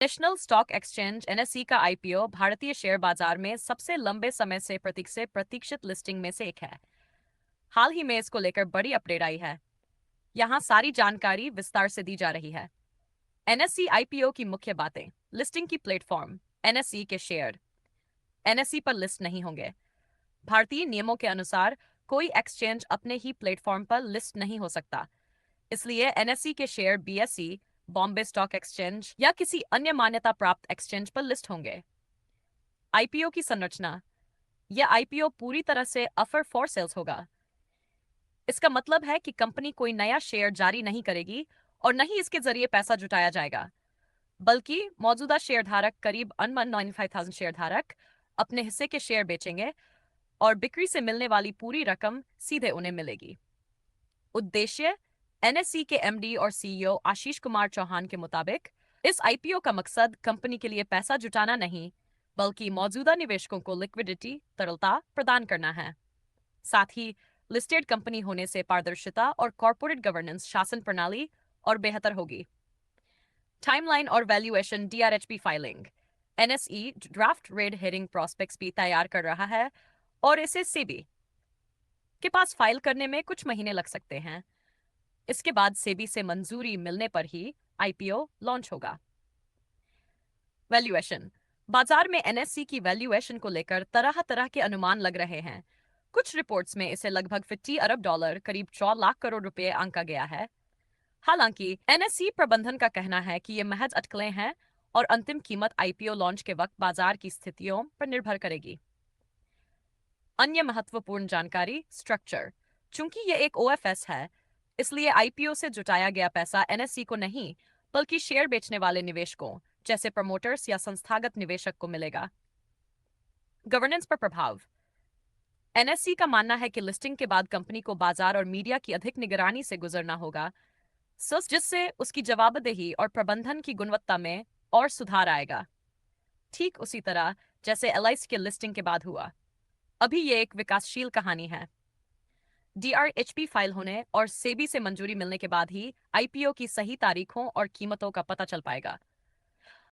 National stock exchange NSE का IPO भारतीय share बाजार में सबसे लंबे समय से प्रतीक्षित लिस्टिंग में से एक है। हाल ही में इसको लेकर बड़ी अपडेट आई है। यहाँ सारी जानकारी विस्तार से दी जा रही है। एनएसई आईपीओ की मुख्य बातें। लिस्टिंग की प्लेटफॉर्म। एनएसई के शेयर एनएसई पर लिस्ट नहीं होंगे। भारतीय नियमों के अनुसार कोई एक्सचेंज अपने ही प्लेटफॉर्म पर लिस्ट नहीं हो सकता, इसलिए एनएसई के share BSE, Bombay stock exchange या किसी अन्य मान्यता प्राप्त एक्सचेंज पर लिस्ट होंगे। आईपीओ की संरचना। यह आईपीओ पूरी तरह से ऑफर फॉर सेल्स होगा। इसका मतलब है कि कंपनी कोई नया शेयर जारी नहीं करेगी और न ही इसके जरिए पैसा जुटाया जाएगा, बल्कि मौजूदा शेयरधारक, करीब 1,95,000 शेयरधारक, अपने हिस्से के शेयर बेचेंगे और बिक्री से मिलने वाली पूरी रकम सीधे उन्हें मिलेगी। उद्देश्य। एनएसई के एमडी और सीईओ आशीष कुमार चौहान के मुताबिक इस आईपीओ का मकसद कंपनी के लिए पैसा जुटाना नहीं, बल्कि मौजूदा निवेशकों को लिक्विडिटी, तरलता प्रदान करना है। साथ ही लिस्टेड कंपनी होने से पारदर्शिता और कॉर्पोरेट गवर्नेंस शासन प्रणाली और बेहतर होगी। टाइमलाइन और valuation. DRHP filing. NSE draft red herring prospects भी तैयार कर रहा है और इसे सेबी के पास फाइल करने में कुछ महीने लग सकते हैं। इसके बाद सेबी से मंजूरी मिलने पर ही आईपीओ लॉन्च होगा। वैल्यूएशन। बाजार में एनएससी की वैल्यूएशन को लेकर तरह तरह के अनुमान लग रहे हैं। कुछ रिपोर्ट्स में इसे लगभग 50 अरब डॉलर, करीब 4 लाख करोड़ रुपए आंका गया है। हालांकि एनएससी प्रबंधन का कहना है कि ये महज अटकलें हैं और अंतिम कीमत आईपीओ लॉन्च के वक्त बाजार की स्थितियों पर निर्भर करेगी। अन्य महत्वपूर्ण जानकारी। स्ट्रक्चर। चूंकि ये एक ओएफएस है, इसलिए आईपीओ से जुटाया गया पैसा एनएससी को नहीं, बल्कि शेयर बेचने वाले निवेशकों जैसे प्रमोटर्स या संस्थागत निवेशक को मिलेगा। गवर्नेंस पर प्रभाव। एनएससी का मानना है कि लिस्टिंग के बाद कंपनी को बाजार और मीडिया की अधिक निगरानी से गुजरना होगा, जिससे उसकी जवाबदेही और प्रबंधन की गुणवत्ता में और सुधार आएगा। ठीक उसी तरह जैसे एलआईसी के लिस्टिंग के बाद हुआ। अभी ये एक विकासशील कहानी है। डीआरएचपी फाइल होने और सेबी से मंजूरी मिलने के बाद ही आईपीओ की सही तारीखों और कीमतों का पता चल पाएगा।